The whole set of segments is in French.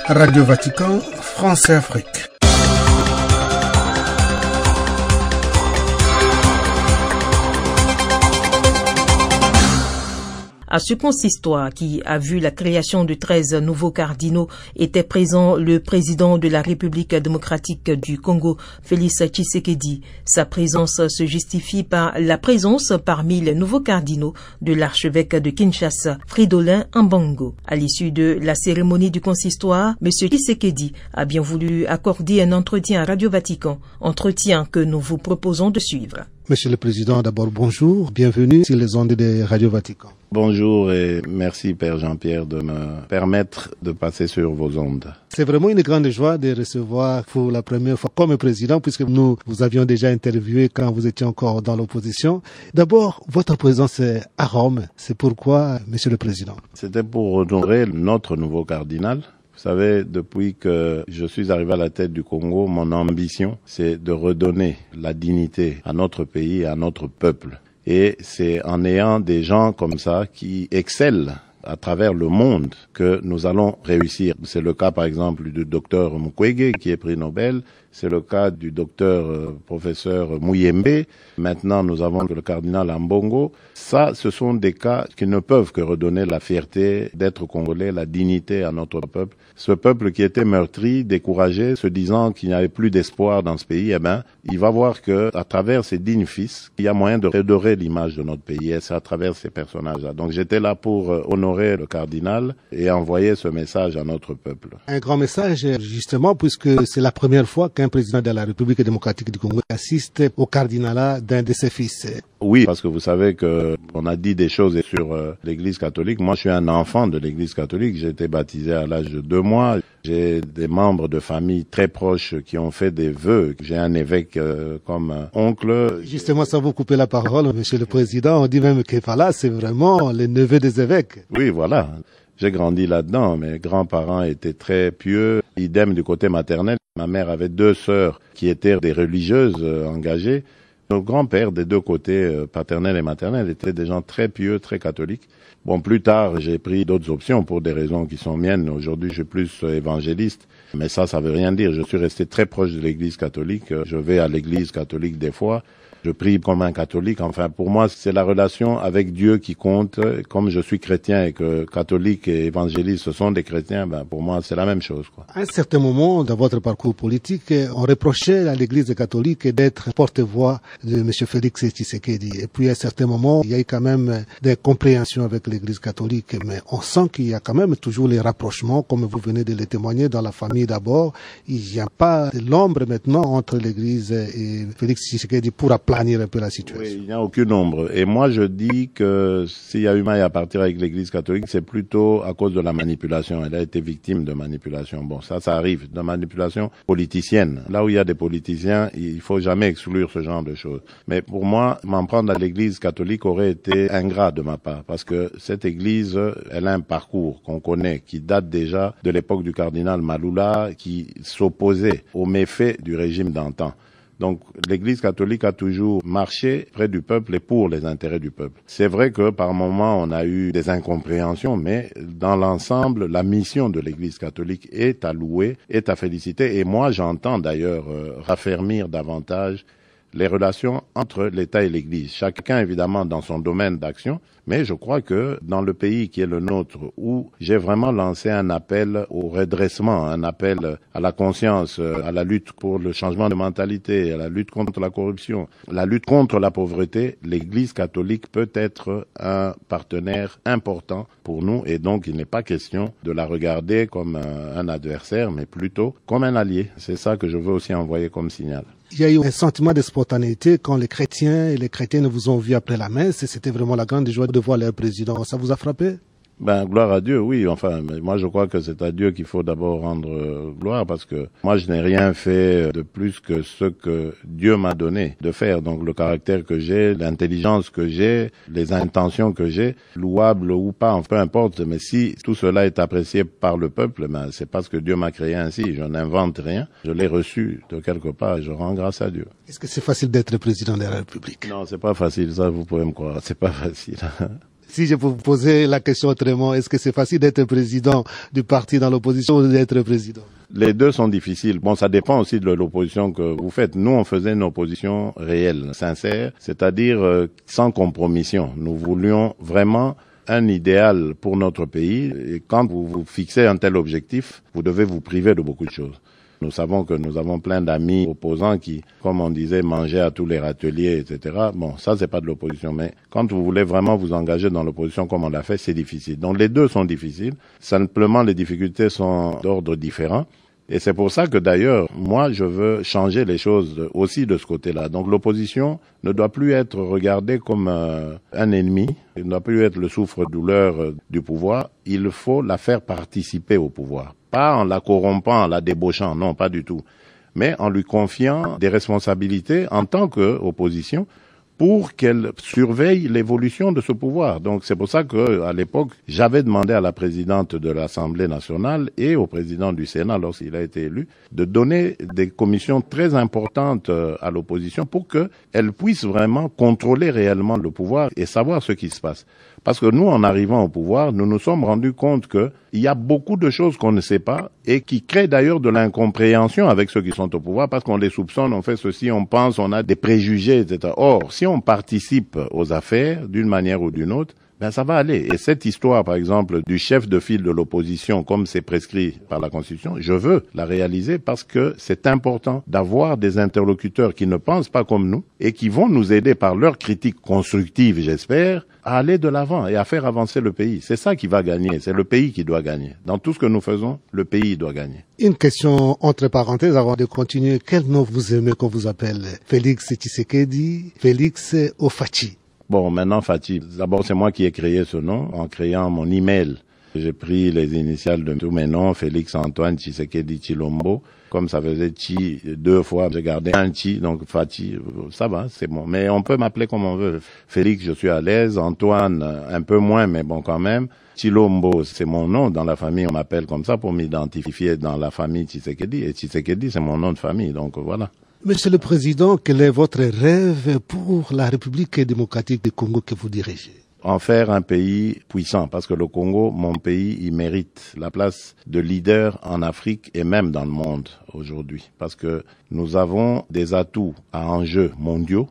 Radio Vatican, France et Afrique. À ce consistoire qui a vu la création de 13 nouveaux cardinaux était présent le président de la République démocratique du Congo, Félix Tshisekedi. Sa présence se justifie par la présence parmi les nouveaux cardinaux de l'archevêque de Kinshasa, Fridolin Ambongo. À l'issue de la cérémonie du consistoire, M. Tshisekedi a bien voulu accorder un entretien à Radio Vatican, entretien que nous vous proposons de suivre. Monsieur le Président, d'abord bonjour, bienvenue sur les ondes de Radio Vatican. Bonjour et merci Père Jean-Pierre de me permettre de passer sur vos ondes. C'est vraiment une grande joie de recevoir pour la première fois comme président puisque nous vous avions déjà interviewé quand vous étiez encore dans l'opposition. D'abord, votre présence à Rome, c'est pourquoi, Monsieur le Président? C'était pour honorer notre nouveau cardinal. Vous savez, depuis que je suis arrivé à la tête du Congo, mon ambition, c'est de redonner la dignité à notre pays et à notre peuple. Et c'est en ayant des gens comme ça qui excellent à travers le monde que nous allons réussir. C'est le cas, par exemple, du docteur Mukwege, qui est prix Nobel. C'est le cas du docteur professeur Muyembe. Maintenant, nous avons le cardinal Ambongo. Ça, ce sont des cas qui ne peuvent que redonner la fierté d'être congolais, la dignité à notre peuple. Ce peuple qui était meurtri, découragé, se disant qu'il n'y avait plus d'espoir dans ce pays, eh ben, il va voir que, à travers ces dignes fils, il y a moyen de redorer l'image de notre pays. Et c'est à travers ces personnages-là. Donc, j'étais là pour honorer le cardinal et envoyer ce message à notre peuple. Un grand message, justement, puisque c'est la première fois qu'un président de la République démocratique du Congo assiste au cardinalat d'un de ses fils. Oui, parce que vous savez que on a dit des choses sur l'Église catholique. Moi, je suis un enfant de l'Église catholique. J'ai été baptisé à l'âge de 2 mois. J'ai des membres de famille très proches qui ont fait des vœux. J'ai un évêque comme oncle. Justement, sans vous couper la parole, Monsieur le Président, on dit même que voilà, c'est vraiment les neveux des évêques. Oui, voilà. J'ai grandi là-dedans. Mes grands-parents étaient très pieux. Idem du côté maternel. Ma mère avait 2 sœurs qui étaient des religieuses engagées. Nos grands-pères des 2 côtés, paternel et maternel, étaient des gens très pieux, très catholiques. Bon, plus tard, j'ai pris d'autres options pour des raisons qui sont miennes. Aujourd'hui, je suis plus évangéliste. Mais ça veut rien dire. Je suis resté très proche de l'Église catholique. Je vais à l'Église catholique des fois. Je prie comme un catholique. Enfin, pour moi, c'est la relation avec Dieu qui compte. Comme je suis chrétien et que catholique et évangéliste, ce sont des chrétiens, ben, pour moi, c'est la même chose, quoi. À un certain moment dans votre parcours politique, on reprochait à l'Église catholique d'être porte-voix de M. Félix Tshisekedi. Et puis, à un certain moment, il y a eu quand même des compréhensions avec l'Église catholique. Mais on sent qu'il y a quand même toujours les rapprochements, comme vous venez de le témoigner, dans la famille d'abord. Il n'y a pas l'ombre maintenant entre l'Église et Félix Tshisekedi pour planir un peu la situation. Oui, il n'y a aucune ombre. Et moi, je dis que s'il y a eu maille à partir avec l'Église catholique, c'est plutôt à cause de la manipulation. Elle a été victime de manipulation. Bon, ça arrive, de manipulation politicienne. Là où il y a des politiciens, il faut jamais exclure ce genre de choses. Mais pour moi, m'en prendre à l'Église catholique aurait été ingrat de ma part. Parce que cette Église, elle a un parcours qu'on connaît, qui date déjà de l'époque du cardinal Malula, qui s'opposait aux méfaits du régime d'antan. Donc, l'Église catholique a toujours marché près du peuple et pour les intérêts du peuple. C'est vrai que par moments, on a eu des incompréhensions, mais dans l'ensemble, la mission de l'Église catholique est à louer, est à féliciter. Et moi, j'entends d'ailleurs raffermir davantage les relations entre l'État et l'Église. Chacun, évidemment, dans son domaine d'action. Mais je crois que dans le pays qui est le nôtre, où j'ai vraiment lancé un appel au redressement, un appel à la conscience, à la lutte pour le changement de mentalité, à la lutte contre la corruption, la lutte contre la pauvreté, l'Église catholique peut être un partenaire important pour nous. Et donc, il n'est pas question de la regarder comme un adversaire, mais plutôt comme un allié. C'est ça que je veux aussi envoyer comme signal. Il y a eu un sentiment de spontanéité quand les chrétiens et les chrétiennes vous ont vu après la messe et c'était vraiment la grande joie de voir leur président. Ça vous a frappé? Ben, gloire à Dieu, oui. Enfin, moi, je crois que c'est à Dieu qu'il faut d'abord rendre gloire parce que moi, je n'ai rien fait de plus que ce que Dieu m'a donné de faire. Donc, le caractère que j'ai, l'intelligence que j'ai, les intentions que j'ai, louables ou pas, peu importe. Mais si tout cela est apprécié par le peuple, ben, c'est parce que Dieu m'a créé ainsi. Je n'invente rien. Je l'ai reçu de quelque part et je rends grâce à Dieu. Est-ce que c'est facile d'être président de la République? Non, c'est pas facile. Ça, vous pouvez me croire. C'est pas facile. Si je peux vous poser la question autrement, est-ce que c'est facile d'être président du parti dans l'opposition ou d'être président? Les deux sont difficiles. Bon, ça dépend aussi de l'opposition que vous faites. Nous, on faisait une opposition réelle, sincère, c'est-à-dire sans compromission. Nous voulions vraiment un idéal pour notre pays. Et quand vous vous fixez un tel objectif, vous devez vous priver de beaucoup de choses. Nous savons que nous avons plein d'amis opposants qui, comme on disait, mangeaient à tous les râteliers, etc. Bon, ça, c'est pas de l'opposition. Mais quand vous voulez vraiment vous engager dans l'opposition comme on l'a fait, c'est difficile. Donc les deux sont difficiles. Simplement, les difficultés sont d'ordre différent. Et c'est pour ça que d'ailleurs, moi, je veux changer les choses aussi de ce côté-là. Donc l'opposition ne doit plus être regardée comme un ennemi. Il ne doit plus être le souffre-douleur du pouvoir. Il faut la faire participer au pouvoir. Pas en la corrompant, en la débauchant, non, pas du tout. Mais en lui confiant des responsabilités en tant qu'opposition pour qu'elle surveille l'évolution de ce pouvoir. Donc c'est pour ça que, à l'époque, j'avais demandé à la présidente de l'Assemblée nationale et au président du Sénat, lorsqu'il a été élu, de donner des commissions très importantes à l'opposition pour qu'elle puisse vraiment contrôler réellement le pouvoir et savoir ce qui se passe. Parce que nous, en arrivant au pouvoir, nous nous sommes rendus compte qu'il y a beaucoup de choses qu'on ne sait pas et qui créent d'ailleurs de l'incompréhension avec ceux qui sont au pouvoir parce qu'on les soupçonne, on fait ceci, on pense, on a des préjugés, etc. Or, si on participe aux affaires d'une manière ou d'une autre, ben ça va aller. Et cette histoire, par exemple, du chef de file de l'opposition, comme c'est prescrit par la Constitution, je veux la réaliser parce que c'est important d'avoir des interlocuteurs qui ne pensent pas comme nous et qui vont nous aider par leurs critiques constructives, j'espère, à aller de l'avant et à faire avancer le pays. C'est ça qui va gagner, c'est le pays qui doit gagner. Dans tout ce que nous faisons, le pays doit gagner. Une question entre parenthèses avant de continuer. Quel nom vous aimez qu'on vous appelle? Félix Tshisekedi, Félix Ofachi? Bon, maintenant, Fatih, d'abord, c'est moi qui ai créé ce nom en créant mon email. J'ai pris les initiales de tous mes noms, Félix Antoine Tshisekedi Tshilombo. Comme ça faisait Tchi 2 fois, j'ai gardé un Tchi, donc Fatih, ça va, c'est bon. Mais on peut m'appeler comme on veut. Félix, je suis à l'aise. Antoine, un peu moins, mais bon, quand même. Tshilombo, c'est mon nom. Dans la famille, on m'appelle comme ça pour m'identifier dans la famille Tshisekedi. Et Tshisekedi, c'est mon nom de famille, donc voilà. Monsieur le Président, quel est votre rêve pour la République démocratique du Congo que vous dirigez? En faire un pays puissant, parce que le Congo, mon pays, il mérite la place de leader en Afrique et même dans le monde aujourd'hui. Parce que nous avons des atouts à enjeux mondiaux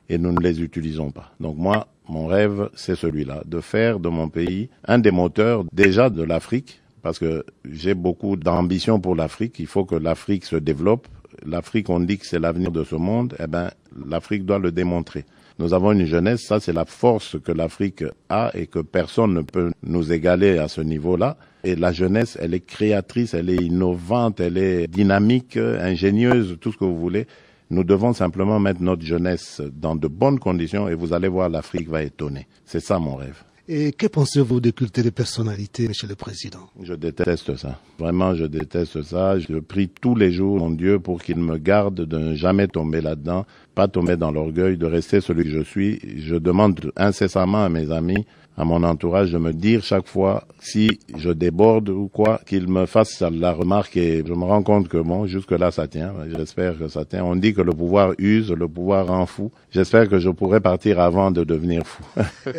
et nous ne les utilisons pas. Donc moi, mon rêve, c'est celui-là, de faire de mon pays un des moteurs déjà de l'Afrique, parce que j'ai beaucoup d'ambition pour l'Afrique. Il faut que l'Afrique se développe. L'Afrique, on dit que c'est l'avenir de ce monde, eh ben, l'Afrique doit le démontrer. Nous avons une jeunesse, ça c'est la force que l'Afrique a et que personne ne peut nous égaler à ce niveau-là. Et la jeunesse, elle est créatrice, elle est innovante, elle est dynamique, ingénieuse, tout ce que vous voulez. Nous devons simplement mettre notre jeunesse dans de bonnes conditions et vous allez voir, l'Afrique va étonner. C'est ça mon rêve. Et que pensez-vous de culte de personnalité, Monsieur le Président? Je déteste ça. Vraiment, je déteste ça. Je prie tous les jours, mon Dieu, pour qu'il me garde de ne jamais tomber là-dedans, pas tomber dans l'orgueil, de rester celui que je suis. Je demande incessamment à mes amis, à mon entourage, de me dire chaque fois, si je déborde ou quoi, qu'ils me fassent la remarque et je me rends compte que bon, jusque-là, ça tient. J'espère que ça tient. On dit que le pouvoir use, le pouvoir rend fou. J'espère que je pourrai partir avant de devenir fou.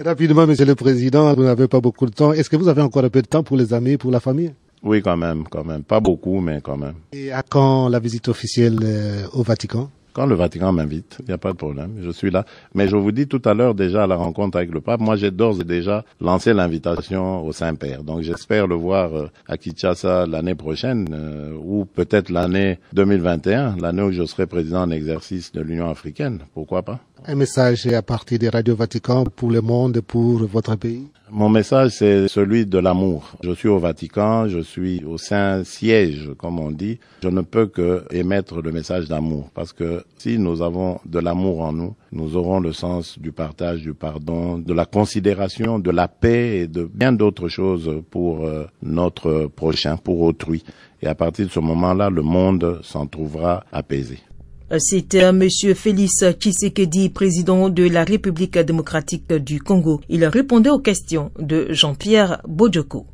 Rapidement, Monsieur le Président, vous n'avez pas beaucoup de temps. Est-ce que vous avez encore un peu de temps pour les amis, pour la famille? Oui, quand même. Pas beaucoup, mais quand même. Et à quand la visite officielle au Vatican? Quand le Vatican m'invite, il n'y a pas de problème, je suis là. Mais je vous dis tout à l'heure déjà à la rencontre avec le pape, moi j'ai d'ores et déjà lancé l'invitation au Saint-Père. Donc j'espère le voir à Kinshasa l'année prochaine ou peut-être l'année 2021, l'année où je serai président en exercice de l'Union africaine. Pourquoi pas? Un message à partir des Radio Vatican pour le monde et pour votre pays? Mon message, c'est celui de l'amour. Je suis au Vatican, je suis au Saint-Siège, comme on dit. Je ne peux que émettre le message d'amour, parce que si nous avons de l'amour en nous, nous aurons le sens du partage, du pardon, de la considération, de la paix et de bien d'autres choses pour notre prochain, pour autrui. Et à partir de ce moment-là, le monde s'en trouvera apaisé. C'était M. Félix Tshisekedi, président de la République démocratique du Congo. Il répondait aux questions de Jean-Pierre Bodjoko.